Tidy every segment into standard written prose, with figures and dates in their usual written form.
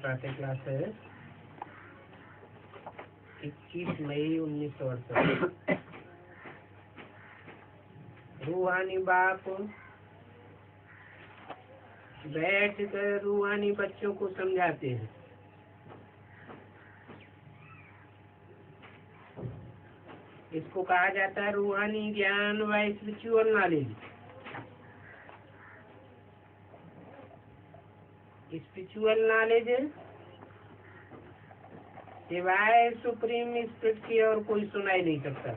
प्रातः क्लास है 21 मई 1968। रूहानी बाप बैठ कर रूहानी बच्चों को समझाते हैं। इसको कहा जाता है रूहानी ज्ञान व स्पिरिचुअल नॉलेज। स्पिरिचुअल नॉलेज सिवाय सुप्रीम स्पिरिट की और कोई सुनाई नहीं सकता।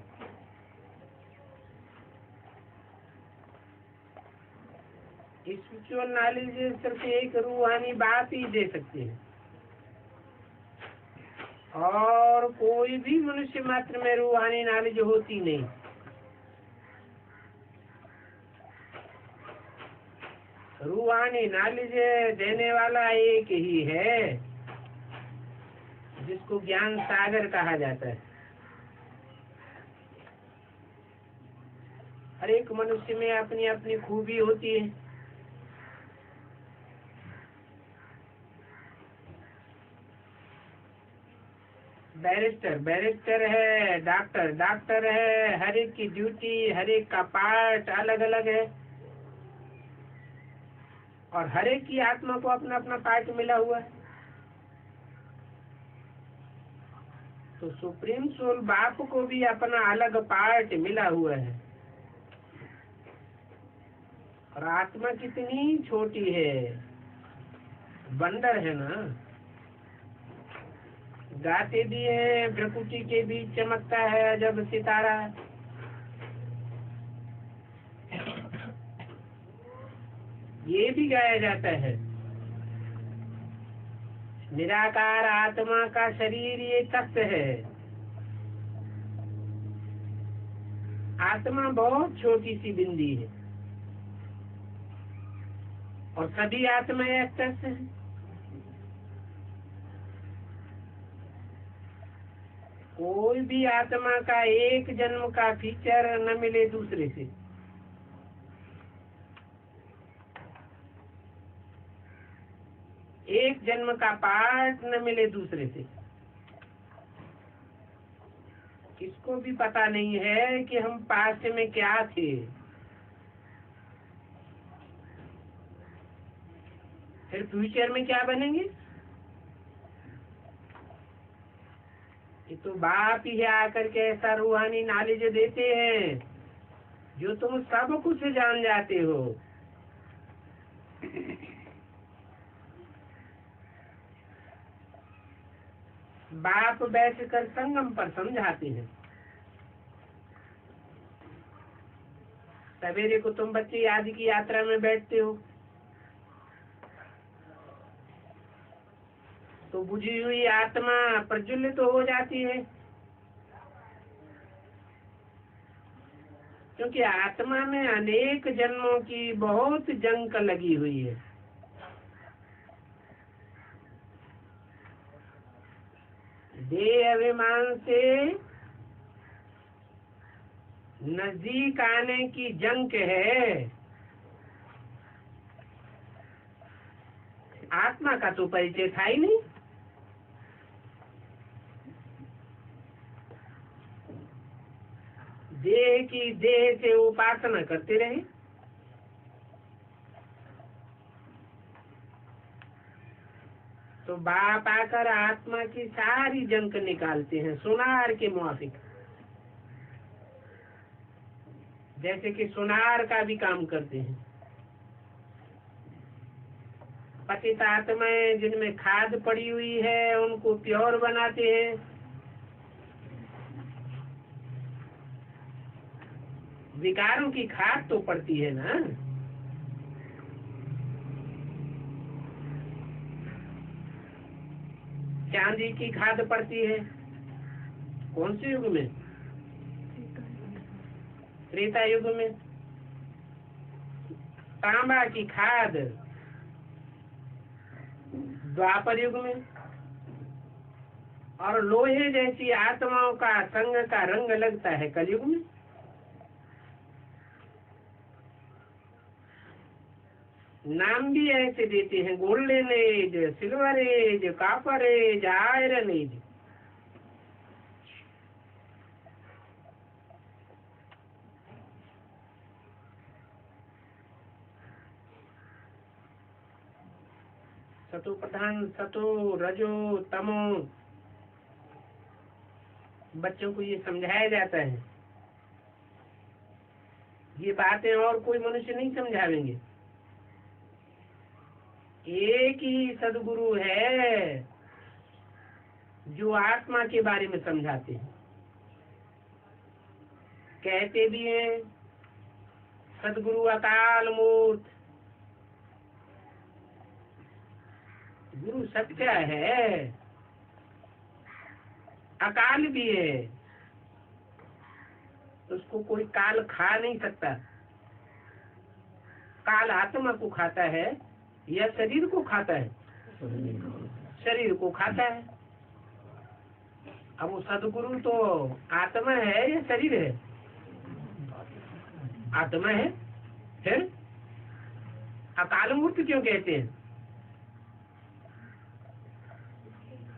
स्पिरिचुअल नॉलेज सिर्फ एक रूहानी बात ही दे सकते हैं और कोई भी मनुष्य मात्र में रूहानी नॉलेज होती नहीं। रूहानी नॉलेज देने वाला एक ही है जिसको ज्ञान सागर कहा जाता है। हर एक मनुष्य में अपनी अपनी खूबी होती है। बैरिस्टर है, डॉक्टर है। हर एक की ड्यूटी, हर एक का पार्ट अलग अलग है और हर एक की आत्मा को अपना अपना पार्ट मिला हुआ है। तो सुप्रीम सोल बाप को भी अपना अलग पार्ट मिला हुआ है। और आत्मा कितनी छोटी है, बंदर है ना। गाते भी है, प्रकृति के बीच चमकता है जब सितारा। ये भी गाया जाता है, निराकार आत्मा का शरीर ये तख्त है। आत्मा बहुत छोटी सी बिंदी है और सभी आत्मा एक तख्त है। कोई भी आत्मा का एक जन्म का फीचर न मिले दूसरे से। एक जन्म का पार्ट न मिले दूसरे से। किसको भी पता नहीं है कि हम पास्ट में क्या थे। फिर फ्यूचर में क्या बनेंगे, ये तो बाप ही आकर के ऐसा रूहानी नॉलेज देते हैं जो तुम सब कुछ जान जाते हो। बाप बैठकर संगम पर समझाते हैं। सवेरे को तुम बच्चे आदि की यात्रा में बैठते हो तो बुझी हुई आत्मा प्रज्वलित तो हो जाती है, क्योंकि आत्मा में अनेक जन्मों की बहुत जंक लगी हुई है। देह अभिमान से नजदीक आने की जंक है। आत्मा का तो परिचय था ही नहीं। देह की देह से उपासना करते रहे। तो बाप आकर आत्मा की सारी जंक निकालते हैं सुनार के मुआफिक। जैसे कि सुनार का भी काम करते हैं। पतित आत्माएं जिनमें खाद पड़ी हुई है उनको प्योर बनाते हैं। विकारों की खाद तो पड़ती है ना। चांदी की खाद पड़ती है कौन से युग में? त्रेता युग में। तांबा की खाद द्वापर युग में। और लोहे जैसी आत्माओं का संग का रंग लगता है कलयुग में। नाम भी ऐसे देते हैं, golden age, silver age, copper age, iron age. सतो प्रधान, सतो रजो तमो, बच्चों को ये समझाया जाता है। ये बातें और कोई मनुष्य नहीं समझावेंगे। एक ही सदगुरु है जो आत्मा के बारे में समझाते हैं। कहते भी हैं सदगुरु अकाल मूर्त, गुरु सत्य है, अकाल भी है, उसको कोई काल खा नहीं सकता। काल आत्मा को खाता है या शरीर को खाता है? शरीर को खाता है। अब वो सदगुरु तो आत्मा है या शरीर है? आत्मा है। फिर अकाल मूर्त क्यों कहते हैं?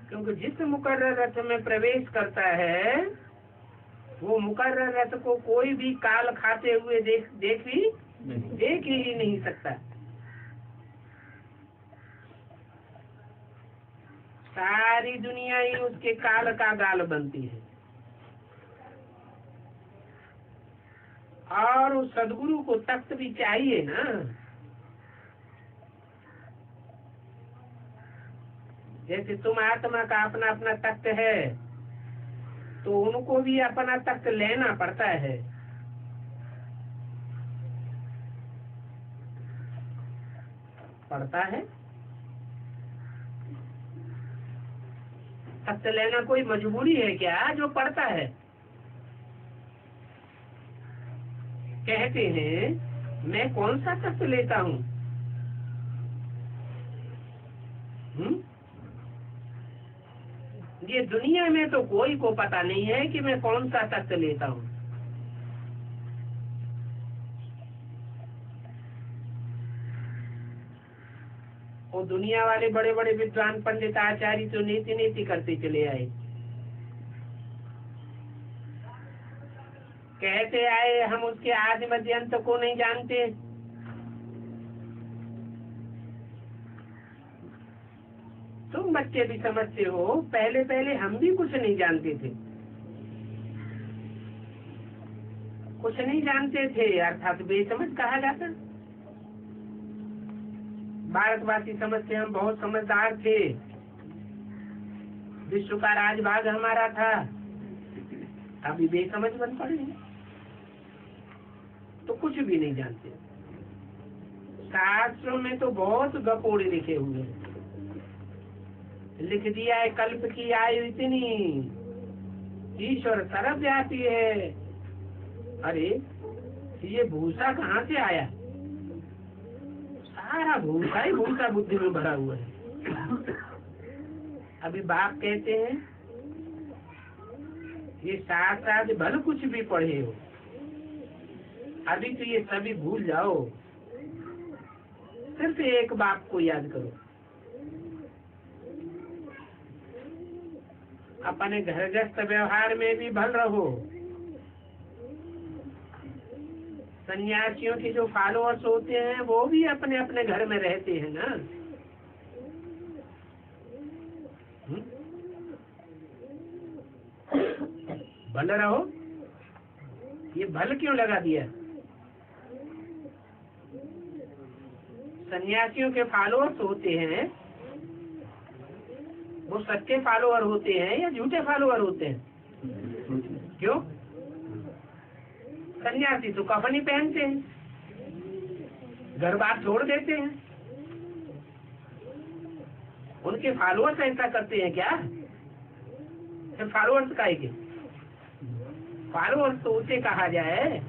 क्योंकि जिस मुकर्रर रथ में प्रवेश करता है वो मुकर्रर रथ को कोई भी काल खाते हुए देख ही नहीं सकता। सारी दुनिया ही उसके काल का गाल बनती है। और उस सदगुरु को तख्त भी चाहिए ना। जैसे तुम आत्मा का अपना अपना तख्त है तो उनको भी अपना तख्त लेना पड़ता है। तख्त लेना कोई मजबूरी है क्या जो पड़ता है? कहते हैं मैं कौन सा तख्त लेता हूँ? ये दुनिया में तो कोई को पता नहीं है कि मैं कौन सा तख्त लेता हूँ। और दुनिया वाले बड़े बड़े विद्वान पंडित आचार्य तो नीति नीति करते चले आए। कहते आए हम उसके आदि मध्य अंत को नहीं जानते। तुम बच्चे भी समझते हो, पहले पहले हम भी कुछ नहीं जानते थे। कुछ नहीं जानते थे अर्थात बेसमझ कहा जाता। भारतवासी समझते हम बहुत समझदार थे, विश्व का राजभाग हमारा था। अभी बेसमझ बन पड़े तो कुछ भी नहीं जानते। शास्त्रों में तो बहुत गपोड़े लिखे हुए हैं। लिख दिया है कल्प की आयु इतनी, ईश्वर सर्वव्यापी है। अरे ये भूसा कहाँ से आया? सारा भूसा ही भूसा बुद्धि में भरा हुआ है। अभी बाप कहते हैं ये शास्त्र भले कुछ भी पढ़े हो, अभी तो ये सभी भूल जाओ, सिर्फ एक बाप को याद करो। अपने घरगस्त व्यवहार में भी भल रहो। सन्यासियों के जो फॉलोअर्स होते हैं वो भी अपने अपने घर में रहते हैं ना। भल रहो, ये भल क्यों लगा दिया? सन्यासियों के फॉलोअर्स होते हैं वो सच्चे फॉलोअर होते हैं या झूठे फॉलोअर होते हैं? क्यों? सन्यासी तो कफन ही पहनते हैं, घर बार छोड़ देते हैं। उनके फॉलोअर्स ऐसा करते हैं क्या? तो फॉलोअर्स का ही, फॉलोअर्स तो उसे कहा जाए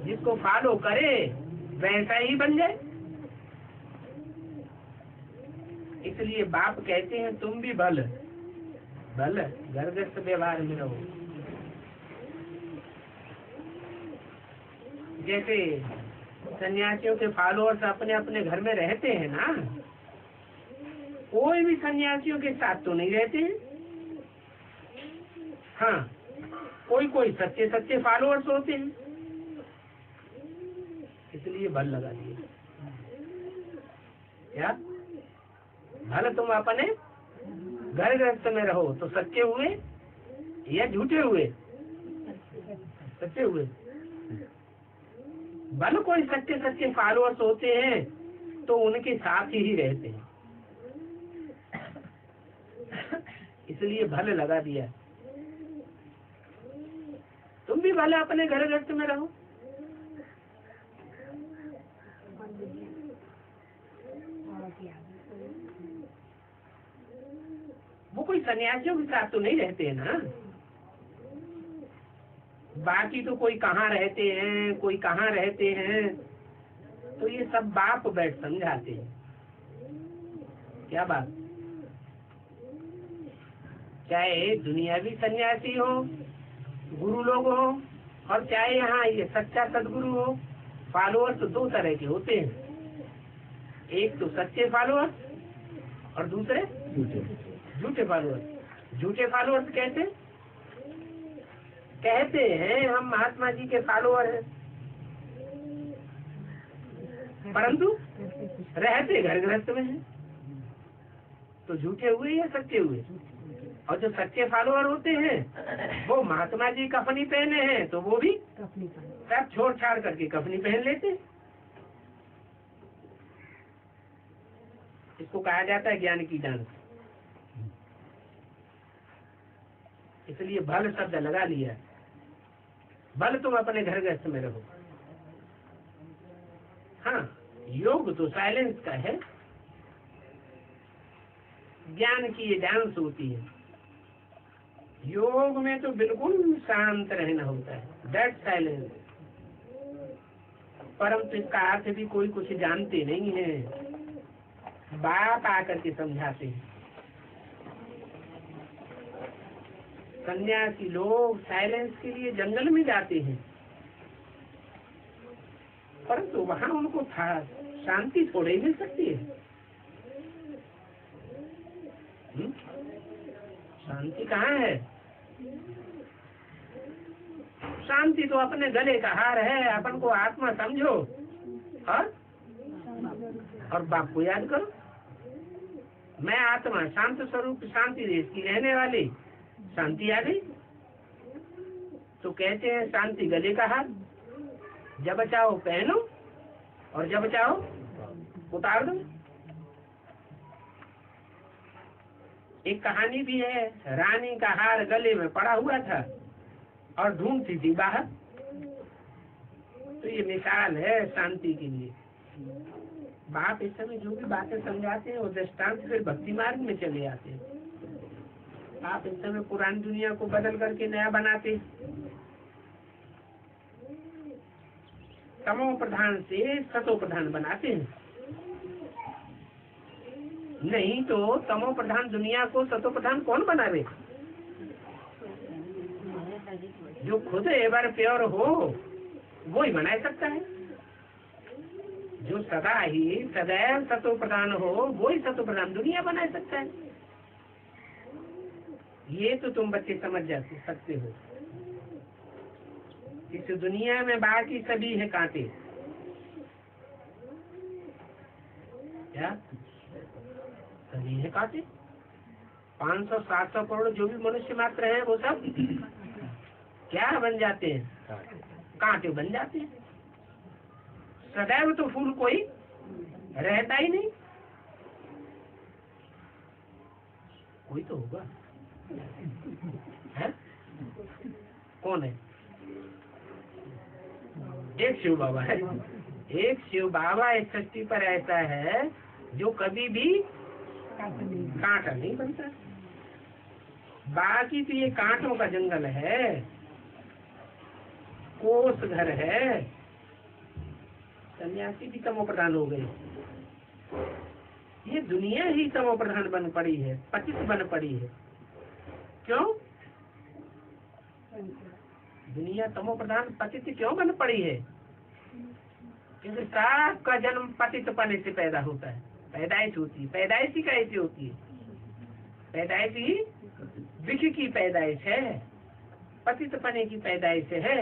जिसको फॉलो करे वैसा ही बन जाए। इसलिए बाप कहते हैं तुम भी भल घरगस्त व्यवहार में रहो। जैसे सन्यासियों के फॉलोअर्स अपने अपने घर में रहते हैं ना, कोई भी सन्यासियों के साथ तो नहीं रहते हैं। हाँ, कोई कोई सच्चे सच्चे फॉलोअर्स होते हैं, इसलिए भल लगा दिए। क्या भले तुम अपने घर गृहस्थ में रहो तो सच्चे हुए या झूठे हुए? सच्चे हुए। भले कोई सच्चे सच्चे फॉलोअर्स होते हैं तो उनके साथ ही रहते हैं, इसलिए भले लगा दिया। तुम भी भले अपने घर गृहस्थ में रहो। वो कोई सन्यासियों के साथ तो नहीं रहते हैं ना। बाकी तो कोई कहाँ रहते हैं, कोई कहाँ रहते हैं, तो ये सब बाप बैठ समझाते हैं। क्या बात? चाहे दुनियावी सन्यासी हो, गुरु लोग हो, और चाहे यहाँ ये सच्चा सदगुरु हो, फॉलोअर्स तो दो तरह के होते हैं। एक तो सच्चे फॉलोअर्स और दूसरे झूठे फॉलोअर्स। झूठे फॉलोअर्स कहते हैं हम महात्मा जी के फॉलोअर हैं, परंतु रहते घर गृहस्थ में हैं, तो झूठे हुए या सच्चे हुए? और जो सच्चे फॉलोअर होते हैं वो महात्मा जी कफनी पहने हैं तो वो भी सब छोड़ छाड़ करके कफनी पहन लेते हैं। इसको कहा जाता है ज्ञान की डांस। इसलिए भल शब्द लगा लिया। भल तुम अपने घर गृहस्थ में रहो। हाँ, योग तो साइलेंस का है, ज्ञान की ये डांस होती है। योग में तो बिल्कुल शांत रहना होता है, डेड साइलेंस। परंतु इसका अर्थ भी कोई कुछ जानते नहीं है, बाप आकर के समझाते हैं। सन्यासी लोग साइलेंस के लिए जंगल में जाते हैं, परंतु वहाँ उनको शांति थोड़ी मिल सकती है। शांति कहाँ है? शांति तो अपने गले का हार है। अपन को आत्मा समझो और बाप को याद करो। मैं आत्मा, शांत स्वरूप, शांति देश की रहने वाली। शांति आ गई तो कहते हैं शांति गले का हार, जब चाहो पहनो और जब चाहो उतार दो। एक कहानी भी है, रानी का हार गले में पड़ा हुआ था और ढूंढती थी बाहर। तो ये मिसाल है शांति के लिए। बाप इस समय जो भी बातें समझाते हैं वो दृष्टांत फिर भक्ति मार्ग में चले आते हैं। आप इस समय पुरानी दुनिया को बदल करके नया बनाते, तमो प्रधान से सतो प्रधान बनाते हैं। नहीं तो तमो प्रधान दुनिया को सतो प्रधान कौन बनावे? जो खुद एवर प्योर हो वो ही बना सकता है। जो सदा ही सदैव सतो प्रधान हो वो ही सतो प्रधान दुनिया बना सकता है। ये तो तुम बच्चे समझ सकते हो। इस दुनिया में बाकी सभी है कांटे। क्या सभी है कांटे? 500-700 करोड़ जो भी मनुष्य मात्र है वो सब क्या बन जाते हैं? कांटे बन जाते हैं। सदैव तो फूल कोई रहता ही नहीं, कोई तो होगा है? कौन है? एक शिव बाबा है। एक शिव बाबा इस सृष्टि पर ऐसा है जो कभी भी कांटा नहीं बनता। बाकी तो ये कांटों का जंगल है, कोस घर है। सन्यासी भी तमो प्रधान हो गए। ये दुनिया ही तमो प्रधान बन पड़ी है, पतित बन पड़ी है। क्यों दुनिया तमो प्रधान पतित क्यों बन पड़ी है? क्योंकि सबका जन्म पतितपने से पैदा होता है, पैदाइश होती है। पैदाइश ही कैसी होती है? पैदाइश ही विख की पैदाइश है, पतितपने की पैदाइश है।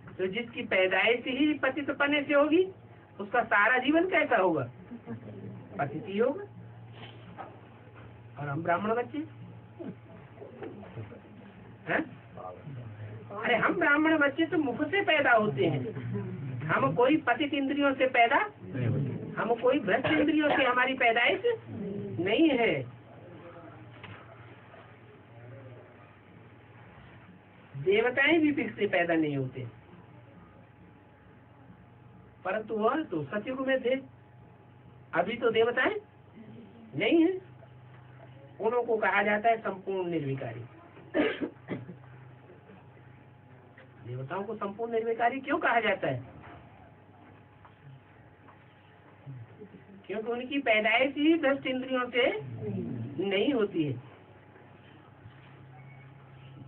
तो जिसकी पैदाइश ही पतितपने से होगी उसका सारा जीवन कैसा होगा? पतित ही होगा। और हम ब्राह्मण बच्चे हैं? अरे हम ब्राह्मण बच्चे तो मुख से पैदा होते हैं, हम कोई पतित इंद्रियों से पैदा, हम कोई भ्रष्ट इंद्रियों से हमारी पैदाइश नहीं है। देवताएं भी विष से पैदा नहीं होते, परंतु वह तो सतयुग में थे, अभी तो देवताएं नहीं है। उनको कहा जाता है संपूर्ण निर्विकारी। देवताओं को संपूर्ण निर्विकारी क्यों कहा जाता है? क्योंकि उनकी पैदाइश ही भ्रष्ट इंद्रियों से नहीं होती है।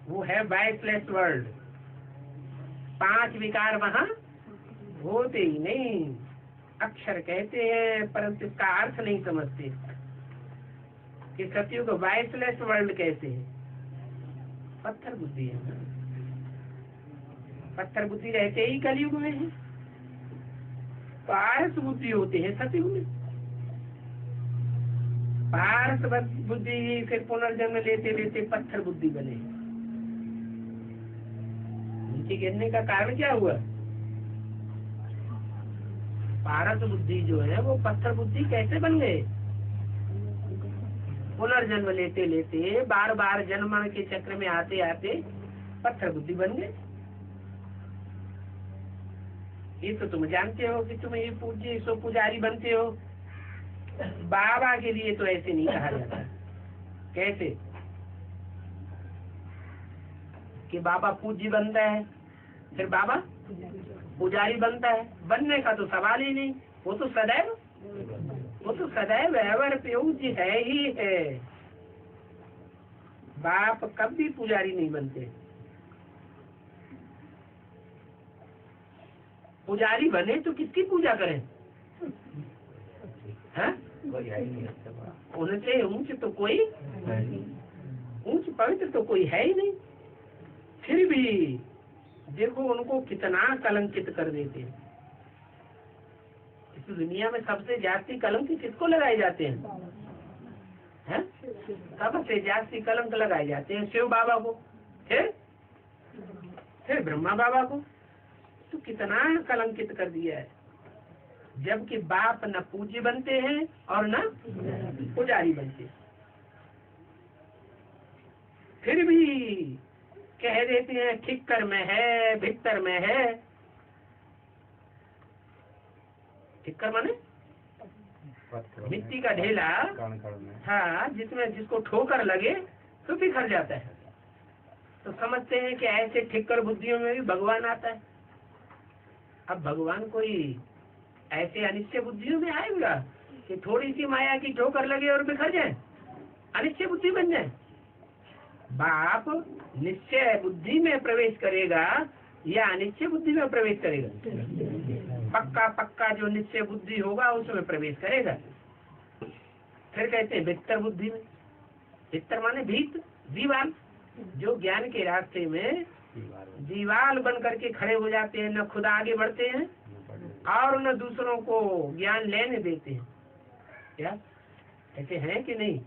वो है बाइफ्लेश वर्ल्ड, 5 विकार वहाँ होते ही नहीं। अक्षर कहते हैं परंतु इसका अर्थ नहीं समझते कि सतयुग बाइफ्लेश वर्ल्ड कैसे है। पत्थर बुद्धि है, पत्थर बुद्धि रहते ही कलयुग में है। पारस बुद्धि होते हैं सतयुग में। पारस बुद्धि फिर पुनर्जन्म लेते लेते पत्थर बुद्धि बने। नीचे गिरने का कारण क्या हुआ? पारस बुद्धि जो है वो पत्थर बुद्धि कैसे बन गए? पुनर्जन्म लेते लेते बार बार जन्म के चक्र में आते आते पत्थर बुद्धि बन गए। ये तो तुम जानते हो कि तुम ये पूज्य सो पुजारी बनते हो। बाबा के लिए तो ऐसे नहीं कहा जाता। कैसे कि बाबा पूज्य बनता है फिर बाबा पुजारी बनता है? बनने का तो सवाल ही नहीं। वो तो सदैव एवर पूज्य है ही है। बाप कभी पुजारी नहीं बनते। पुजारी बने तो किसकी पूजा करें? हैं? उनसे ऊंच तो कोई, ऊंच पवित्र तो कोई है ही नहीं। फिर भी देखो उनको कितना कलंकित कर देते हैं। इस दुनिया में सबसे ज्यादा कलंक किसको लगाए जाते हैं? हैं? सबसे ज्यादा कलंक लगाए जाते हैं शिव बाबा को, फिर ब्रह्मा बाबा को। तो कितना कलंकित कर दिया है। जबकि बाप न पूज्य बनते हैं और न पुजारी बनते। फिर भी कह देते हैं ठिक्कर में है, भिक्तर में है। ठिक्कर माने मिट्टी का ढेला, हाँ, जिसमें जिसको ठोकर लगे तो बिखर जाता है। तो समझते हैं कि ऐसे ठिक्कर बुद्धियों में भी भगवान आता है। अब भगवान कोई ऐसे अनिश्चय बुद्धियों में आएगा कि थोड़ी सी माया की ठोकर लगे और बिखर जाए, अनिश्चय बुद्धि बन जाए? बाप निश्चय बुद्धि में प्रवेश करेगा या अनिश्चय बुद्धि में प्रवेश करेगा? पक्का जो निश्चय बुद्धि होगा उसमें प्रवेश करेगा। फिर कहते हैं भित्तर बुद्धि में। भित्तर माने भीत, दीवार। जो ज्ञान के रास्ते में दीवार बन करके खड़े हो जाते हैं, न खुद आगे बढ़ते हैं और न दूसरों को ज्ञान लेने देते हैं। क्या ऐसे हैं कि नहीं?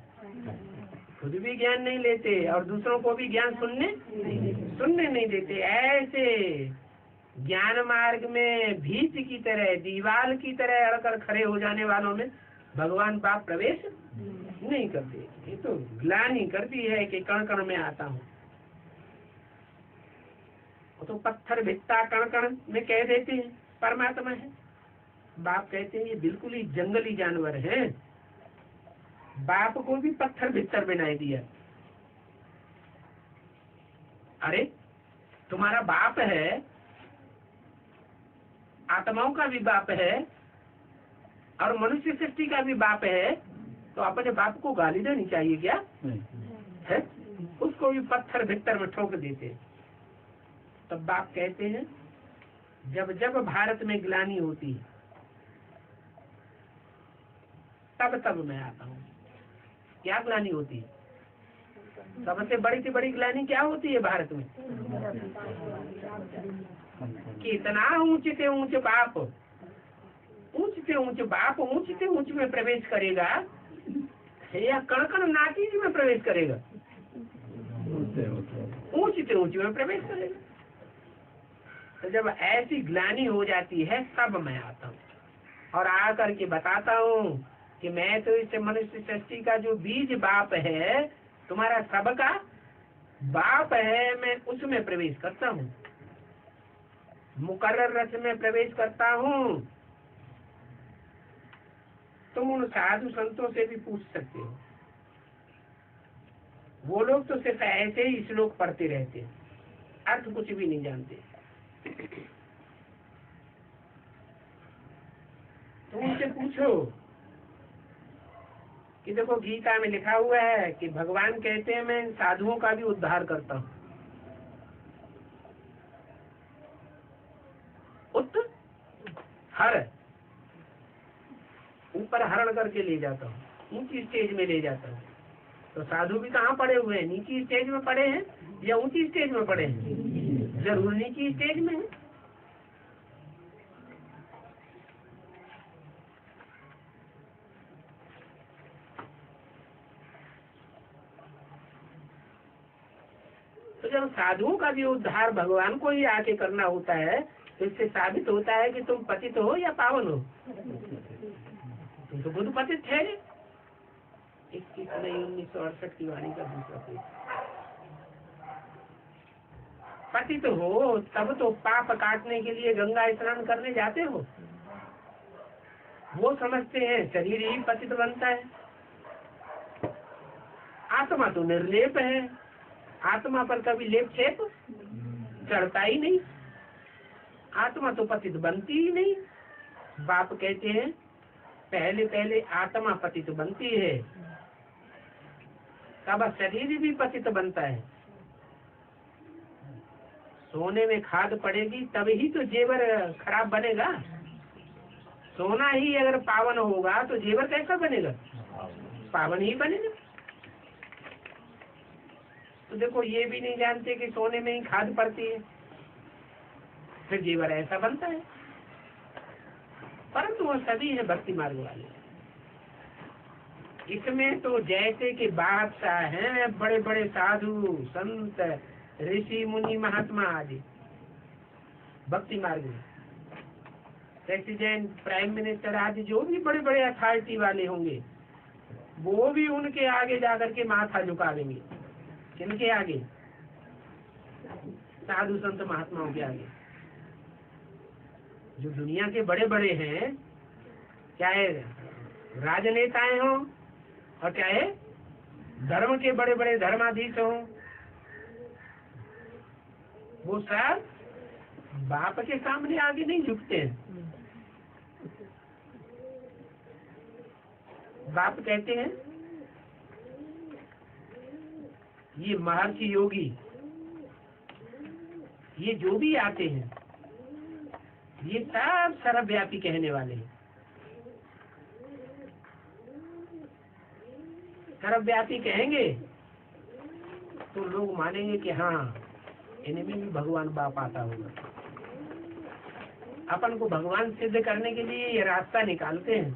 खुद भी ज्ञान नहीं लेते और दूसरों को भी ज्ञान सुनने नहीं देते। ऐसे ज्ञान मार्ग में भीत की तरह, दीवार की तरह अड़कर खड़े हो जाने वालों में भगवान बाप प्रवेश नहीं करते। ये तो ग्लानि करती है कि कण कण में आता हूँ। तो पत्थर भित्ता कण कण में कह देते हैं परमात्मा है। बाप कहते हैं ये बिल्कुल ही जंगली जानवर है। बाप को भी पत्थर भित्तर बनाए दिया। अरे तुम्हारा बाप है, आत्माओं का भी बाप है और मनुष्य सृष्टि का भी बाप है, तो अपने बाप को गाली देनी चाहिए क्या? है? उसको भी पत्थर भित्तर में ठोक देते। तब बाप कहते हैं जब जब भारत में ग्लानि होती है, तब तब मैं आता हूँ। क्या ग्लानि होती है? सबसे बड़ी से बड़ी ग्लानि क्या होती है भारत में? कितना ऊंचे से ऊंचे बाप, ऊंच से ऊंच बाप ऊंच से ऊंच में प्रवेश करेगा या कण कण नाचीज में प्रवेश करेगा? ऊंच से ऊंच में प्रवेश करेगा। तो जब ऐसी ग्लानि हो जाती है तब मैं आता हूँ और आकर के बताता हूँ कि मैं तो इस मनुष्य सृष्टि का जो बीज बाप है, तुम्हारा सबका बाप है, मैं उसमें प्रवेश करता हूँ, मुकर्रर रस में प्रवेश करता हूँ। तुम उन साधु संतों से भी पूछ सकते हो, वो लोग तो सिर्फ ऐसे ही श्लोक पढ़ते रहते हैं, अर्थ कुछ भी नहीं जानते। तो उनसे पूछो कि देखो गीता में लिखा हुआ है कि भगवान कहते हैं मैं इन साधुओं का भी उद्धार करता हूँ। हर ऊपर हरण करके ले जाता हूँ, ऊंची स्टेज में ले जाता हूँ। तो साधु भी कहाँ पड़े हुए हैं? नीची स्टेज में पड़े हैं या ऊंची स्टेज में पड़े हैं? जरूर नीची स्टेज में है। तो जब साधुओं का भी उद्धार भगवान को ही आके करना होता है तो इससे साबित होता है कि तुम पतित हो या पावन हो। तुम तो खुद पतित है। 21 मई 1968 की वाणी का दूसरा पेज। पतित हो तब तो पाप काटने के लिए गंगा स्नान करने जाते हो। वो समझते हैं शरीर ही पतित बनता है, आत्मा तो निर्लेप है, आत्मा पर कभी लेप छेप चढ़ता ही नहीं, आत्मा तो पतित बनती ही नहीं। बाप कहते हैं पहले पहले आत्मा पतित बनती है, तब शरीर भी पतित बनता है। सोने में खाद पड़ेगी तभी तो जेवर खराब बनेगा। सोना ही अगर पावन होगा तो जेवर कैसा बनेगा? पावन ही बनेगा। तो देखो ये भी नहीं जानते कि सोने में ही खाद पड़ती है, फिर जेवर ऐसा बनता है। परंतु वो सभी है भक्ति मार्ग वाले। इसमें तो जैसे कि बादशाह हैं, बड़े बड़े साधु संत ऋषि मुनि महात्मा आदि भक्ति मार्ग में, प्रेसिडेंट प्राइम मिनिस्टर आदि जो भी बड़े बड़े अथॉरिटी वाले होंगे वो भी उनके आगे जाकर के माथा झुका देंगे। किनके आगे? साधु संत महात्माओं के आगे। जो दुनिया के बड़े बड़े हैं, चाहे राजनेताएं हों और चाहे धर्म के बड़े बड़े धर्माधीश हों, वो सब बाप के सामने आगे नहीं झुकते हैं। बाप कहते हैं ये महर्षि योगी, ये जो भी आते हैं ये सब सर्वव्यापी कहने वाले हैं। सर्वव्यापी कहेंगे तो लोग मानेंगे कि हाँ इनमें भी भगवान बाप आता होगा। अपन को भगवान सिद्ध करने के लिए ये रास्ता निकालते हैं।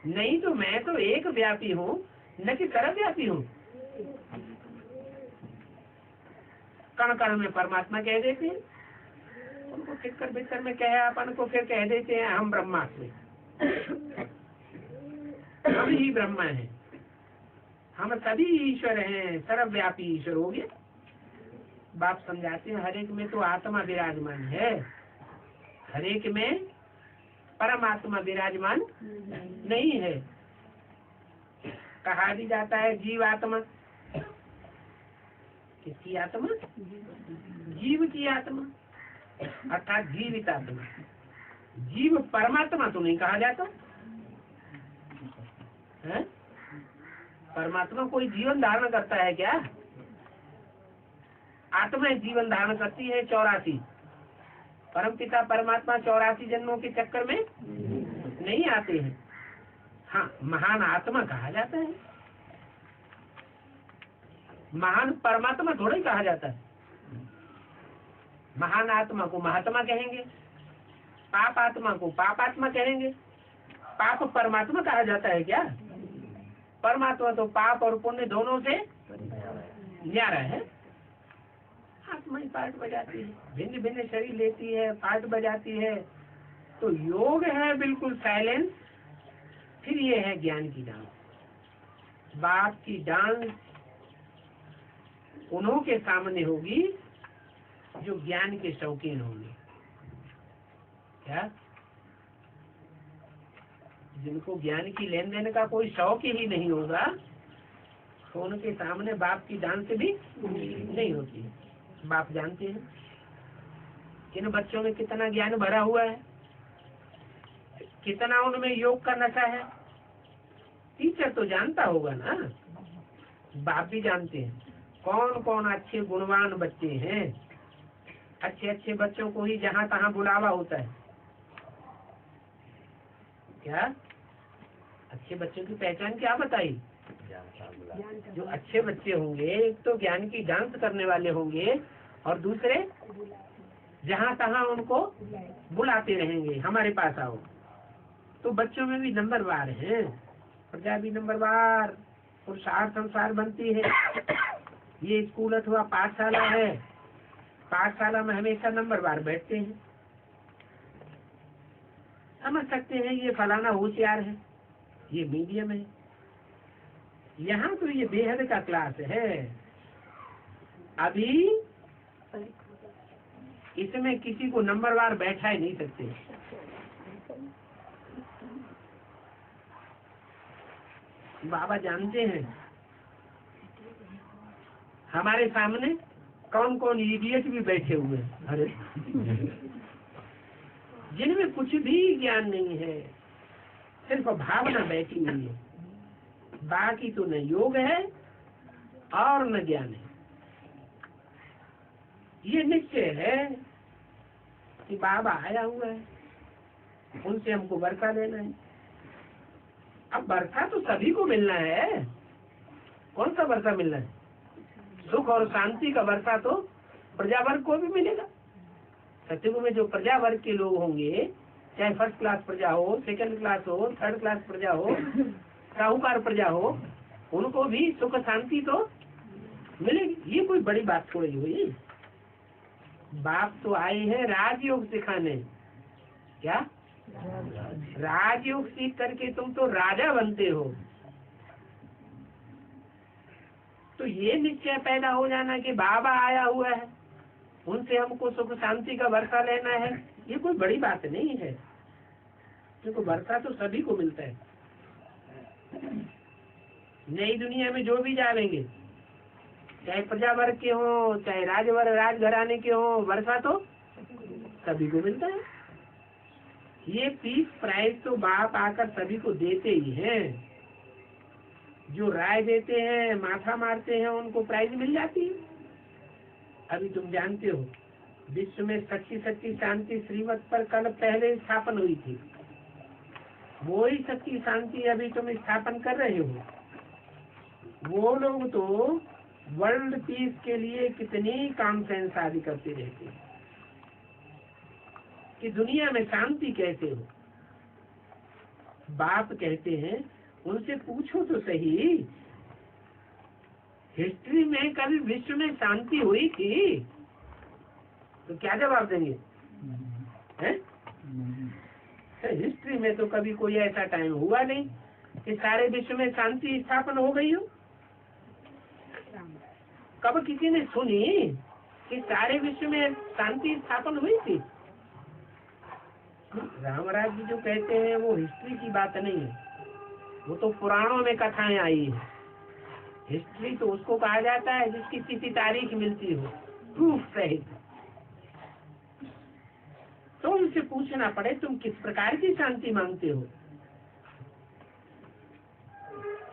नहीं तो मैं तो एक व्यापी हूँ, न कि सर्वव्यापी हूँ। कण कण में परमात्मा कह देते हैं, उनको किसकर भीतर में कहे अपन को, फिर कह देते हैं हम ब्रह्मास्मि, हम ही ब्रह्मा हैं, हम सभी ईश्वर हैं, सर्वव्यापी ईश्वर हो गए। बाप समझाते हैं हर एक में तो आत्मा विराजमान है, हर एक में परमात्मा विराजमान नहीं है। कहा भी जाता है जीव आत्मा। किसकी आत्मा? जीव की आत्मा, अर्थात जीवित आत्मा। जीव परमात्मा तो नहीं कहा जाता है। परमात्मा कोई जीवन धारण करता है क्या? आत्मा जीवन धारण करती है 84। परमपिता परमात्मा 84 जन्मों के चक्कर में नहीं आते हैं। हाँ, महान आत्मा कहा जाता है, महान परमात्मा थोड़ा ही कहा जाता है। महान आत्मा को महात्मा कहेंगे, पाप आत्मा को पाप आत्मा कहेंगे। पाप परमात्मा कहा जाता है क्या? परमात्मा तो पाप और पुण्य दोनों से न्यारा है। आत्मा ही पार्ट बजाती है, भिन्न भिन्न शरीर लेती है, पार्ट बजाती है। तो योग है बिल्कुल साइलेंस। फिर ये है ज्ञान की डांस। बाप की डांस उन्हों के सामने होगी जो ज्ञान के शौकीन होंगे। क्या? जिनको ज्ञान की लेन देन का कोई शौक ही नहीं होगा, तो उनके सामने बाप की डांस भी नहीं होती है। बाप जानते हैं इन बच्चों में कितना ज्ञान भरा हुआ है, कितना उनमें योग का नशा है। टीचर तो जानता होगा ना, बाप भी जानते हैं कौन कौन अच्छे गुणवान बच्चे हैं। अच्छे अच्छे बच्चों को ही जहाँ तहाँ बुलावा होता है। क्या? अच्छे बच्चों की पहचान क्या बताई? जो अच्छे बच्चे होंगे, एक तो ज्ञान की डांस करने वाले होंगे, और दूसरे जहाँ तहाँ उनको बुलाते रहेंगे, हमारे पास आओ। तो बच्चों में भी नंबरवार है, प्रजा भी नंबरवार, पुरुषार्थ संसार बनती है। ये स्कूल अथवा पाठशाला है, पाठशाला में हमेशा नंबरवार बैठते हैं। समझ सकते हैं ये फलाना होशियार है, ये मीडियम है। यहाँ तो ये बेहद का क्लास है। अभी इसमें किसी को नंबरवार बैठा ही नहीं सकते। बाबा जानते हैं हमारे सामने कौन कौन इडियट भी बैठे हुए हैं। अरे जिनमें कुछ भी ज्ञान नहीं है, सिर्फ भावना बैठी हुई है। बाकी तो न योग है और न ज्ञान है। ये निश्चय है कि बाबा आया हुआ है, उनसे हमको वर्षा लेना है। अब वर्षा तो सभी को मिलना है। कौन सा वर्षा मिलना है? सुख और शांति का वर्षा तो प्रजा वर्ग को भी मिलेगा। सत्युग में जो प्रजा वर्ग के लोग होंगे, चाहे फर्स्ट क्लास प्रजा हो, सेकंड क्लास हो, थर्ड क्लास प्रजा हो, साहूकार प्रजा हो, उनको भी सुख शांति तो मिलेगी। ये कोई बड़ी बात थोड़ी हुई। बाप तो आए हैं राजयोग सिखाने। क्या? राजयोग सीख करके तुम तो राजा बनते हो। तो ये निश्चय पैदा हो जाना कि बाबा आया हुआ है, उनसे हमको सुख शांति का वर्षा लेना है, ये कोई बड़ी बात नहीं है। क्योंकि वर्षा तो सभी को मिलता है। नई दुनिया में जो भी जाएंगे, चाहे प्रजा वर्ग के हो, चाहे राजवर्ग राजघराने के हो, वर्षा तो सभी को मिलता है। ये पीस प्राइज तो बाप आकर सभी को देते ही हैं। जो राय देते हैं, माथा मारते हैं, उनको प्राइज मिल जाती है। अभी तुम जानते हो विश्व में सच्ची सच्ची शांति श्रीमत पर कल पहले स्थापन हुई थी। वो ही सच्ची शांति अभी तुम स्थापन कर रहे हो। वो लोग तो वर्ल्ड पीस के लिए कितनी काम सेंस आदि करते रहते हैं कि दुनिया में शांति कैसे हो। बाप कहते हैं उनसे पूछो तो सही, हिस्ट्री में कभी विश्व में शांति हुई थी? तो क्या जवाब देंगे? हिस्ट्री में तो कभी कोई ऐसा टाइम हुआ नहीं कि सारे विश्व में शांति स्थापन हो गई हो। कब किसी ने सुनी कि सारे विश्व में शांति स्थापन हुई थी? रामराज जी जो कहते हैं वो हिस्ट्री की बात नहीं है, वो तो पुराणों में कथाएं आई है। हिस्ट्री तो उसको कहा जाता है जिसकी किसी तारीख मिलती हो, प्रूफ सहित। तो उनसे पूछना पड़े तुम किस प्रकार की शांति मांगते हो,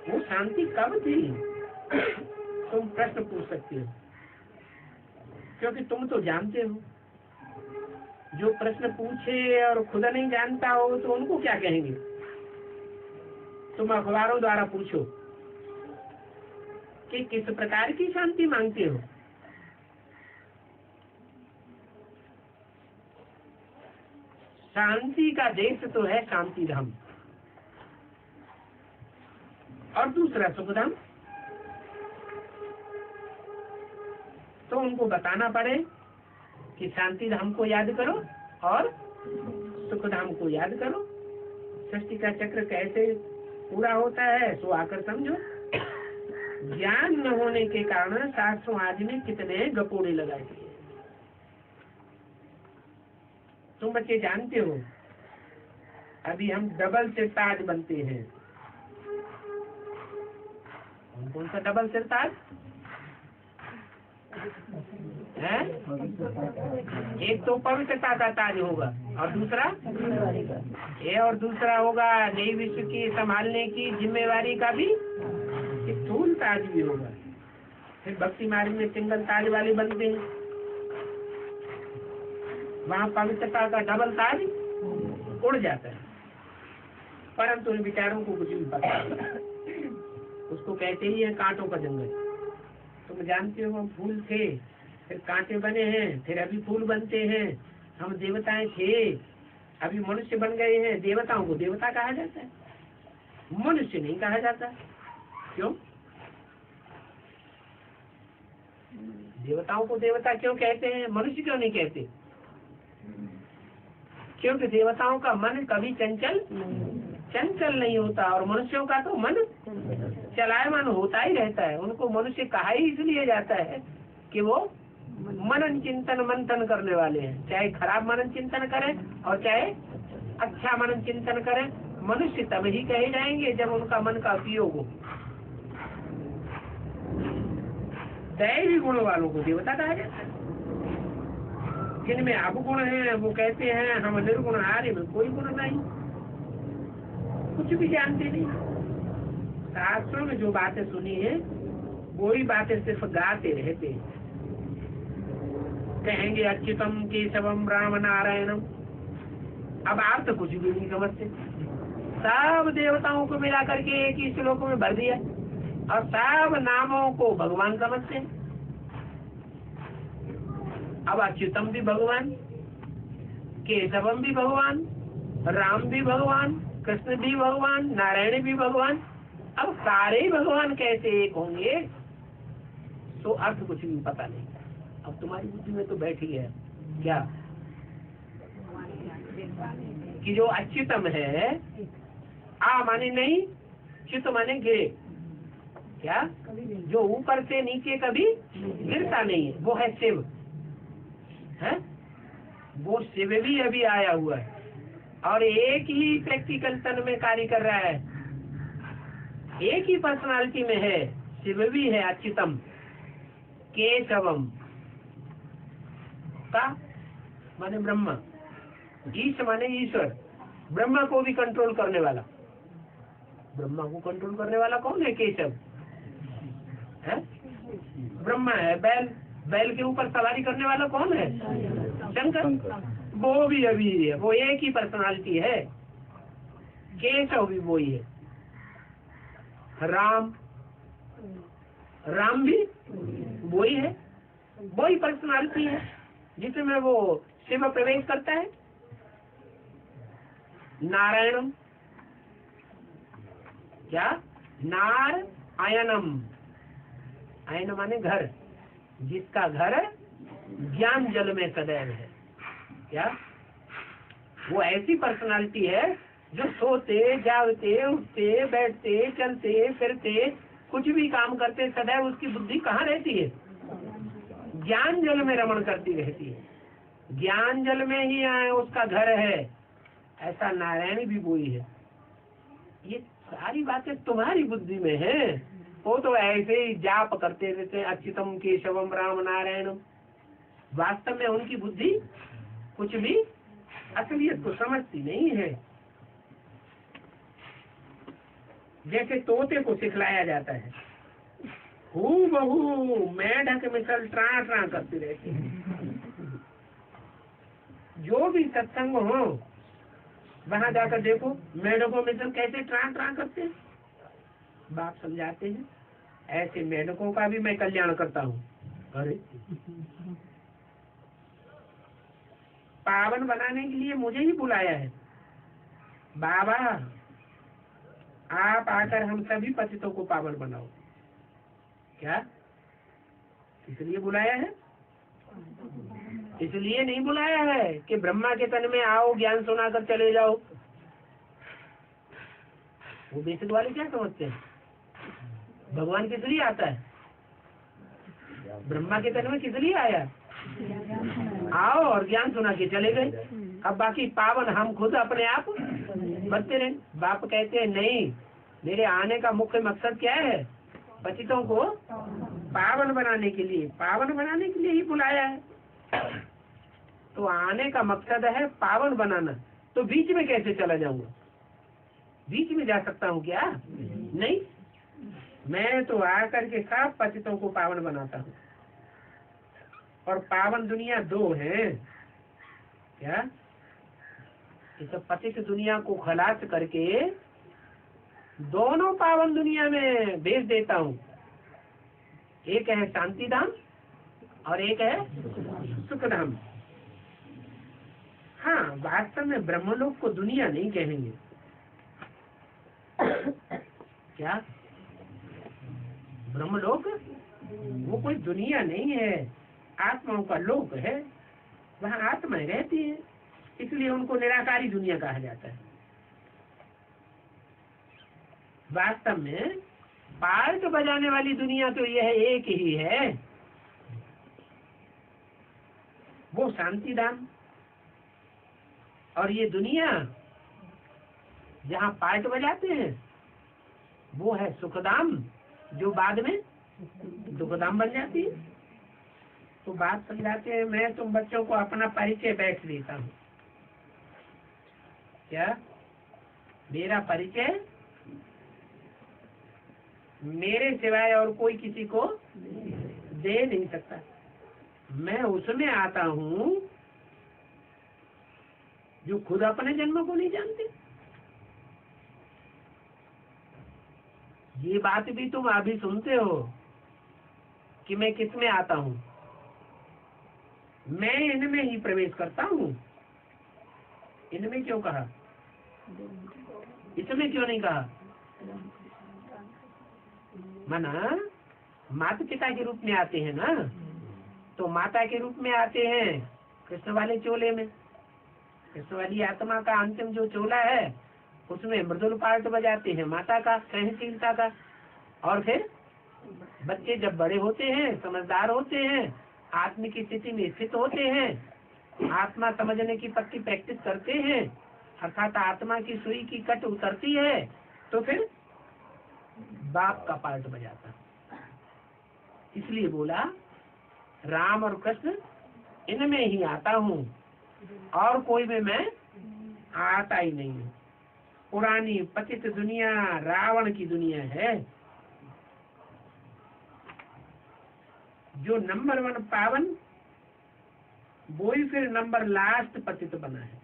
वो शांति कब थी? तुम प्रश्न पूछ सकते हो, क्योंकि तुम तो जानते हो। जो प्रश्न पूछे और खुदा नहीं जानता हो तो उनको क्या कहेंगे? तुम अखबारों द्वारा पूछो कि किस प्रकार की शांति मांगते हो। शांति का देश तो है शांति धाम, और दूसरा सुखधाम। तो उनको बताना पड़े कि शांति धाम को याद करो और सुखधाम को याद करो। सृष्टि का चक्र कैसे पूरा होता है सो आकर समझो। ज्ञान न होने के कारण शास्त्रों आदि में कितने गपोड़े लगाए थे। तुम बच्चे जानते हो अभी हम डबल सिर ताज बनते हैं। कौन सा डबल सिर ताज है? एक तो पवित्रता का ताज होगा और दूसरा और दूसरा होगा नई विश्व की संभालने की जिम्मेवारी का भी स्थूल ताज भी होगा। फिर भक्ति मार्ग में सिंगल ताज वाले बनते हैं, वहाँ पवित्रता का डबल ताज उड़ जाता है। परंतु उन विचारों को कुछ भी पता नहीं। उसको कहते ही है कांटों का जंगल। तुम जानते हो हम फूल थे, फिर कांटे बने हैं, फिर अभी फूल बनते हैं। हम देवताएं थे, अभी मनुष्य बन गए हैं। देवताओं को देवता कहा जाता है, मनुष्य नहीं कहा जाता। क्यों? देवताओं को देवता क्यों कहते हैं, मनुष्य क्यों नहीं कहते? क्योंकि देवताओं का मन कभी चंचल नहीं होता और मनुष्यों का तो मन चलायमान होता ही रहता है। उनको मनुष्य कहा ही इसलिए जाता है कि वो मनन चिंतन मंथन करने वाले हैं। चाहे खराब मनन चिंतन करें और चाहे अच्छा मनन चिंतन करें, मनुष्य तब ही कहे जाएंगे जब उनका मन का उपयोग हो। दैवी गुण वालों को देवता कहा जाता है। जिनमें अवगुण है वो कहते हैं हम निर्गुण, आर्य में कोई गुण नहीं, कुछ भी जानते नहीं। शास्त्रों में जो बातें सुनी है वही बातें सिर्फ गाते रहते हैं। कहेंगे अच्युतम केशवम राम नारायणम, अब आप तो कुछ भी नहीं समझते। सब देवताओं को मिला करके एक ही श्लोक में भर दिया और सब नामों को भगवान समझते हैं। अब अच्युतम भी भगवान, केशवम भी भगवान, राम भी भगवान, कृष्ण भी भगवान, नारायण भी भगवान। अब सारे भगवान कैसे एक होंगे? तो अर्थ कुछ भी पता नहीं। अब तुम्हारी बुद्धि में तो बैठ ही है क्या कि जो अच्युतम है, आ माने नहीं, च्युत माने गिरे, क्या जो ऊपर से नीचे कभी गिरता नहीं है, वो है शिव है। वो शिव भी अभी आया हुआ है और एक ही प्रैक्टिकल तन में कार्य कर रहा है, एक ही पर्सनालिटी में है। शिव भी है अच्युतम, केशवम का माने ब्रह्मा, ईश माने ईश्वर, ब्रह्मा को भी कंट्रोल करने वाला। ब्रह्मा को कंट्रोल करने वाला कौन है? केशव है, ब्रह्मा है। बैल के ऊपर सवारी करने वाला कौन है? शंकर। वो भी अभी है, वो एक ही पर्सनालिटी है। केशव भी वही है। राम भी वही है, वही पर्सनालिटी है जिसमें वो शिव प्रवेश करता है। नारायणम क्या? नार आयनम, आयन माने घर, जिसका घर ज्ञान जल में सदैव है। क्या? वो ऐसी पर्सनालिटी है जो सोते जागते उठते बैठते चलते फिरते कुछ भी काम करते सदैव उसकी बुद्धि कहाँ रहती है? ज्ञान जल में रमण करती रहती है। ज्ञान जल में ही उसका घर है। ऐसा नारायण भी वही है। ये सारी बातें तुम्हारी बुद्धि में है। वो तो ऐसे ही जाप करते रहते हैं अच्युतम केशवम राम नारायणम। वास्तव में उनकी बुद्धि कुछ भी असलियत को समझती नहीं है। जैसे तोते को सिखलाया जाता है, हूँ बहू मेढक मिसल ट्रा ट्रा करती रहती है। जो भी सत्संग हो वहां जाकर देखो मेढकों में सब कैसे ट्रां ट्रां करते हैं। बाप समझाते हैं ऐसे मेढकों का भी मैं कल्याण करता हूँ। अरे पावन बनाने के लिए मुझे ही बुलाया है बाबा, आप आकर हम सभी पतितों को पावन बनाओ। क्या इसलिए बुलाया है? इसलिए नहीं बुलाया है कि ब्रह्मा के तन में आओ ज्ञान सुनाकर चले जाओ। वो बेसिक वाले क्या समझते हैं भगवान किस लिए आता है? ब्रह्मा के तन में किस लिए आया? आओ और ज्ञान सुना के चले गए। अब बाकी पावन हम खुद अपने आप बनते रहे। बाप कहते हैं नहीं, मेरे आने का मुख्य मकसद क्या है? पतितों को पावन बनाने के लिए, पावन बनाने के लिए ही बुलाया है। तो आने का मकसद है पावन बनाना। तो बीच में कैसे चला जाऊंगा? बीच में जा सकता हूँ क्या? नहीं, मैं तो आकर के सब पतितों को पावन बनाता हूँ। और पावन दुनिया दो है। क्या? इस पतित दुनिया को खलास करके दोनों पावन दुनिया में भेज देता हूँ। एक है शांति धाम और एक है सुख धाम। हाँ, वास्तव में ब्रह्मलोक को दुनिया नहीं कहेंगे। क्या? ब्रह्मलोक वो कोई दुनिया नहीं है, आत्माओं का लोक है। वहाँ आत्माएं रहती है, इसलिए उनको निराकारी दुनिया कहा जाता है। वास्तव में पार्ट बजाने वाली दुनिया तो यह एक ही है, वो शांति धाम। और ये दुनिया जहाँ पार्ट बजाते हैं वो है सुखधाम, जो बाद में दुखधाम बन जाती है। तो बात समझाते हैं, मैं तुम बच्चों को अपना परिचय बैठ देता हूँ। क्या? मेरा परिचय मेरे सिवाय और कोई किसी को दे नहीं सकता। मैं उसमें आता हूँ जो खुद अपने जन्म को नहीं जानते। ये बात भी तुम अभी सुनते हो कि मैं किस में आता हूँ। मैं इनमें ही प्रवेश करता हूँ। इनमें क्यों कहा? इसमें क्यों नहीं कहा? माना माता पिता के रूप में आते हैं ना, तो माता के रूप में आते हैं कृष्ण वाले चोले में। कृष्ण वाली आत्मा का अंतिम जो चोला है उसमें मृदुल पार्ट बजाते हैं माता का, सहनशीलता का। और फिर बच्चे जब बड़े होते हैं, समझदार होते हैं, आत्मिक स्थिति में स्थित होते हैं, आत्मा समझने की पक्की प्रैक्टिस करते हैं, अर्थात आत्मा की सुई की कट उतरती है, तो फिर बाप का पार्ट बजाता। इसलिए बोला राम और कृष्ण इनमें ही आता हूँ, और कोई में मैं आता ही नहीं हूँ। पुरानी पतित दुनिया रावण की दुनिया है। जो नंबर 1 पावन, वो ही फिर नंबर लास्ट पतित बना है।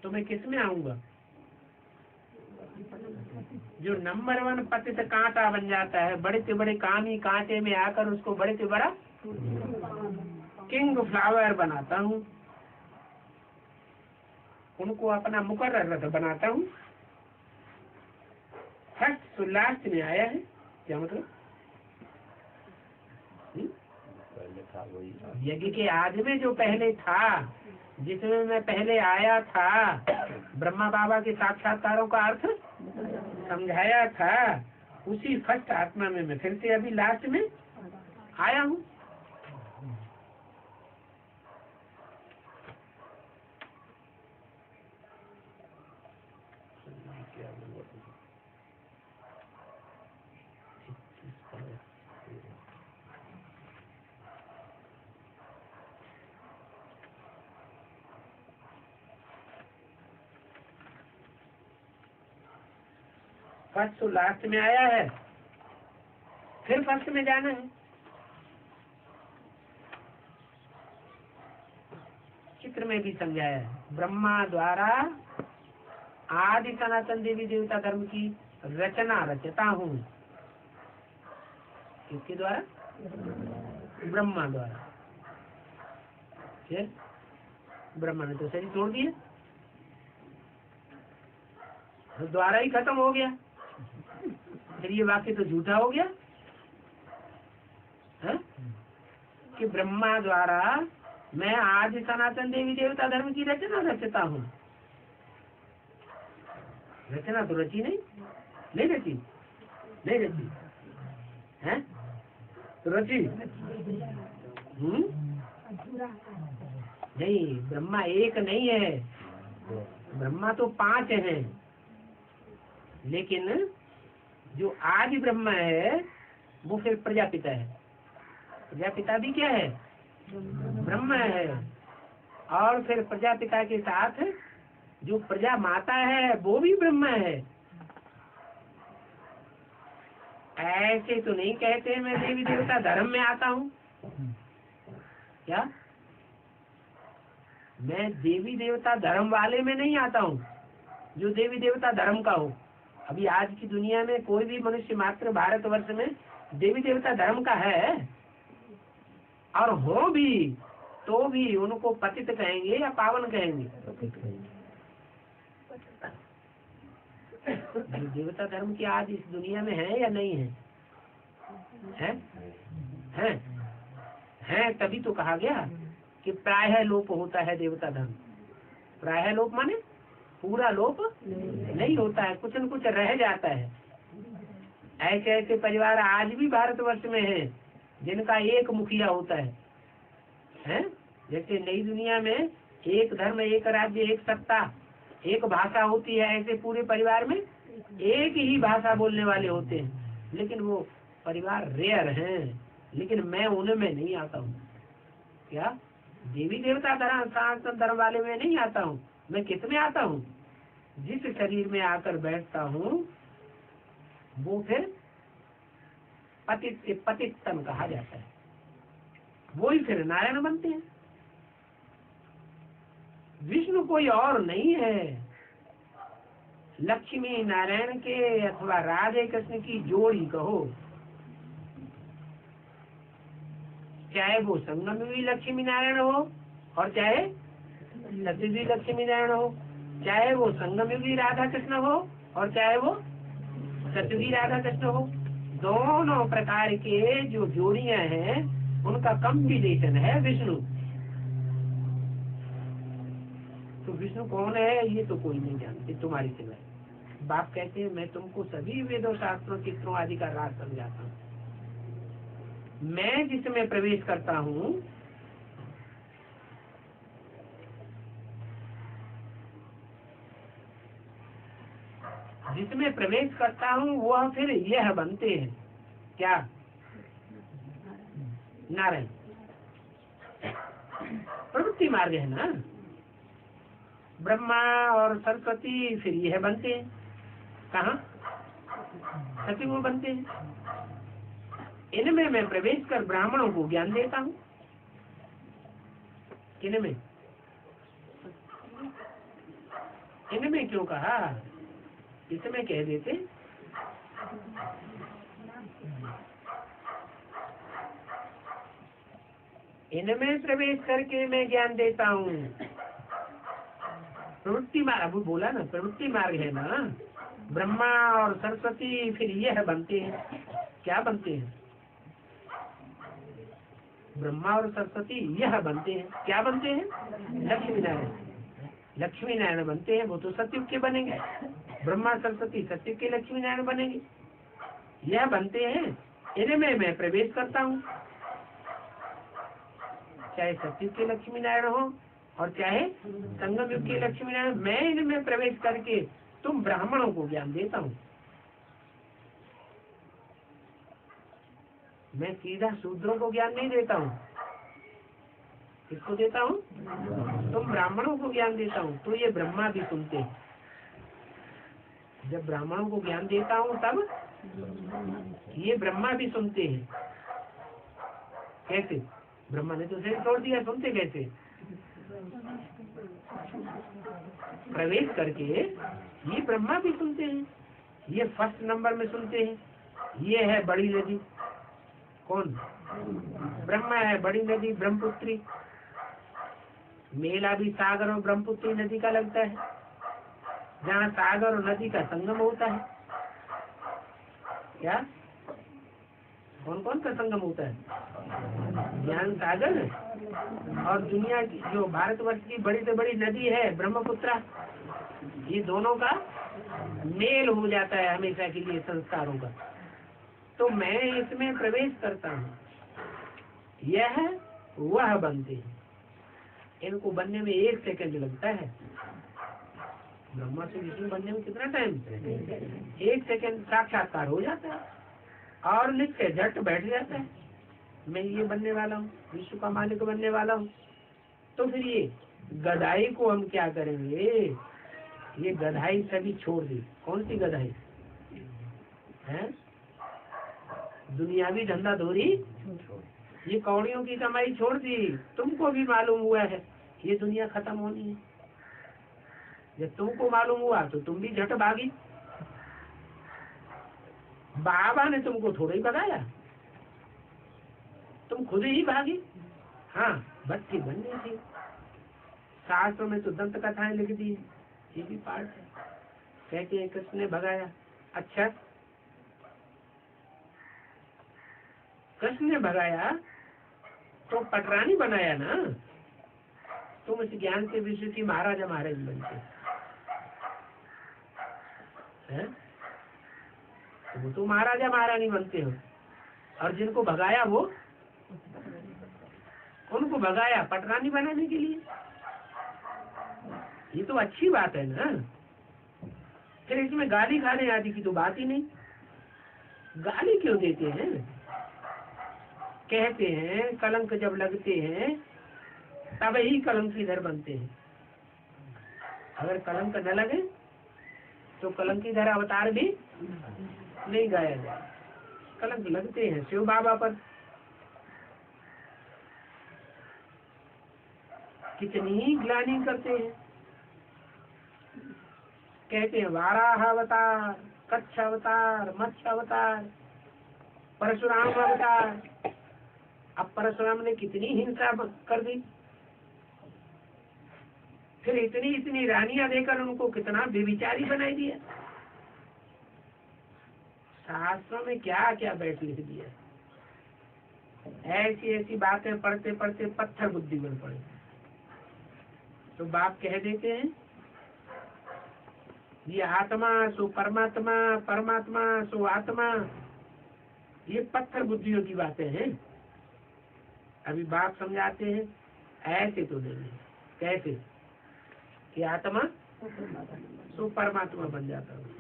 तो मैं किस में आऊंगा? जो नंबर 1 पतित कांटा बन जाता है, बड़े से बड़े कामी कांटे में आकर उसको बड़े से बड़ा किंग फ्लावर बनाता हूँ, उनको अपना मुकर्रर रथ बनाता हूँ। फर्स्ट तो लास्ट में आया है। क्या मतलब? यज्ञ के आदि में जो पहले था, जिसमें मैं पहले आया था, ब्रह्मा बाबा के साक्षात्कारों का अर्थ समझाया था, उसी फर्स्ट आत्मा में मैं फिर से अभी लास्ट में आया हूँ। फर्स्ट तो लास्ट में आया है, फिर फर्स्ट में जाना है। चित्त सूत्र में भी समझाया है। ब्रह्मा द्वारा आदि सनातन देवी देवता धर्म की रचना रचता हूँ। किसके द्वारा? ब्रह्मा द्वारा। फिर ब्रह्मा ने तो शरीर छोड़ दिया, तो द्वारा ही खत्म हो गया, फिर ये वाक्य तो झूठा हो गया है? कि ब्रह्मा द्वारा मैं आदि सनातन देवी देवता धर्म की रचना रचता हूँ। रचना तो रची नहीं रची, नहीं रची है तो रची नहीं। ब्रह्मा एक नहीं है, ब्रह्मा तो 5 हैं, लेकिन जो आदि ब्रह्मा है वो फिर प्रजापिता है। प्रजापिता भी क्या है? ब्रह्मा है। और फिर प्रजापिता के साथ जो प्रजा माता है वो भी ब्रह्मा है। ऐसे तो नहीं कहते मैं देवी देवता धर्म में आता हूँ। क्या मैं देवी देवता धर्म वाले में नहीं आता हूँ जो देवी देवता धर्म का हो। अभी आज की दुनिया में कोई भी मनुष्य मात्र भारतवर्ष में देवी देवता धर्म का है, और हो भी तो भी उनको पतित कहेंगे या पावन कहेंगे? देवता धर्म की आज इस दुनिया में है या नहीं है? है तभी तो कहा गया कि प्रायः लोप होता है देवता धर्म। प्रायः लोप माने पूरा लोप नहीं होता है, कुछ न कुछ रह जाता है। ऐसे ऐसे परिवार आज भी भारतवर्ष में हैं जिनका एक मुखिया होता है? जैसे नई दुनिया में एक धर्म, एक राज्य, एक सत्ता, एक भाषा होती है, ऐसे पूरे परिवार में एक ही भाषा बोलने वाले होते हैं, लेकिन वो परिवार रेयर हैं। लेकिन मैं उनमें नहीं आता हूँ। क्या देवी देवता धर्म सनातन धर्म वाले में नहीं आता हूँ। मैं किस में आता हूँ? जिस शरीर में आकर बैठता हूँ वो फिर पतित तन कहा जाता है, वो ही फिर नारायण बनते हैं। विष्णु कोई और नहीं है। लक्ष्मी नारायण के अथवा राधे कृष्ण की जोड़ी कहो, चाहे वो संगमयुगी लक्ष्मी नारायण हो और चाहे सतयुगी लक्ष्मी नारायण हो, चाहे वो संगमयुगी राधा कृष्ण हो और चाहे वो सतयुगी राधा कृष्ण हो। दोनों प्रकार के जो जोड़ियां हैं उनका कॉम्बिनेशन है विष्णु। तो विष्णु कौन है ये तो कोई नहीं जानते तुम्हारी सिवाय। बाप कहते हैं मैं तुमको सभी वेदों शास्त्रों चित्रों आदि का राज समझाता हूँ। मैं जिसमें प्रवेश करता हूँ वह फिर यह बनते हैं। क्या? नारायण। प्रवृत्ति मार्ग है ना। ब्रह्मा और सरस्वती फिर यह बनते हैं। कहाँ? सती वो बनते हैं। इनमें मैं प्रवेश कर ब्राह्मणों को ज्ञान देता हूँ। किनमें? इनमें क्यों कहा? इसमें कह देते इनमें प्रवेश करके मैं ज्ञान देता हूँ। प्रवृत्ति मार्ग, अभी बोला ना, प्रवृत्ति मार्ग है ना। ब्रह्मा और सरस्वती फिर यह बनते हैं। क्या बनते हैं? ब्रह्मा और सरस्वती यह बनते हैं। क्या बनते हैं? लक्ष्मी नारायण। लक्ष्मी नारायण बनते हैं, वो तो सतयुग के बनेंगे। ब्रह्मा सरस्वती सतयुग के लक्ष्मी नारायण बनेंगे। यह बनते हैं, इनमें मैं प्रवेश करता हूँ। चाहे सतयुग के लक्ष्मी नारायण हो और चाहे संगम युग के लक्ष्मी नारायण, मैं इनमें प्रवेश करके तुम ब्राह्मणों को ज्ञान देता हूँ। मैं सीधा शूद्रों को ज्ञान नहीं देता हूँ। किसको देता हूँ? तुम ब्राह्मणों को ज्ञान देता हूँ। तो ये ब्रह्मा भी सुनते हैं। जब ब्राह्मणों को ज्ञान देता हूँ तब ये ब्रह्मा भी सुनते हैं। कैसे? ब्रह्मा ने तो सिर छोड़ दिया, सुनते कैसे? प्रवेश करके ये ब्रह्मा भी सुनते हैं, ये फर्स्ट नंबर में सुनते हैं। ये है बड़ी नदी, कौन? ब्रह्मा है बड़ी नदी, ब्रह्मपुत्री। मेला भी सागर और ब्रह्मपुत्री नदी का लगता है, जहाँ सागर और नदी का संगम होता है। क्या? कौन कौन का संगम होता है? ज्ञान सागर और दुनिया की जो भारतवर्ष की बड़ी से बड़ी नदी है ब्रह्मपुत्र, ये दोनों का मेल हो जाता है हमेशा के लिए संस्कारों का। तो मैं इसमें प्रवेश करता हूँ, यह वह बनते हैं। इनको बनने में 1 सेकंड लगता है। ब्रह्मा से विष्णु बनने में कितना टाइम? 1 सेकंड साक्षात्कार हो जाता है और लिख के झट बैठ जाता है, मैं ये बनने वाला हूँ, विश्व का मालिक बनने वाला हूँ। तो फिर ये गधाई को हम क्या करेंगे? ये गधाई सभी छोड़ दी। कौन सी गधाई है? दुनियावी धंधा धोरी, ये कौड़ियों की कमाई छोड़ दी। तुमको भी मालूम हुआ है ये दुनिया खत्म होनी है। जब तुमको मालूम हुआ तो तुम भी झट भागी। बाबा ने तुमको थोड़ा ही भगाया, तुम खुद ही भागी। हाँ, बच्ची बननी थी। शास्त्र में तो दंत कथाएं लिख दी, ये भी पार्ट है। कहते हैं कृष्ण ने भगाया। अच्छा, कृष्ण ने भगाया तो पटरानी बनाया ना। तुम इस ज्ञान के विषय की महाराजा महाराज बनते हैं, तो महाराजा महारानी बनते हो। और जिनको भगाया वो, उनको भगाया पटरानी बनाने के लिए। ये तो अच्छी बात है ना। फिर इसमें गाली खाने आदि की तो बात ही नहीं। गाली क्यों देते हैं? कहते हैं कलंक जब लगते हैं तब ही कलंकीधर बनते हैं। अगर कलंक न लगे तो कलंकीधर अवतार भी नहीं गाया जाए। कलंक लगते हैं शिव बाबा पर। कितनी ही ग्लानि करते हैं। कहते हैं वाराह अवतार, कच्छ अवतार, मत्स्य अवतार, परशुराम अवतार। अब परशुराम ने कितनी हिंसा कर दी। फिर इतनी इतनी रानियां देकर उनको कितना बेविचारी बनाई दिया। शास्त्रों में क्या क्या बैठ लिख दिया। ऐसी ऐसी बातें पढ़ते पढ़ते पत्थर बुद्धि बन पड़े। तो बाप कह देते हैं ये आत्मा सो परमात्मा, परमात्मा सो आत्मा, ये पत्थर बुद्धियों की बातें हैं। अभी बाप समझाते हैं ऐसे तो नहीं है। कैसे? कि आत्मा सो परमात्मा बन जाता है।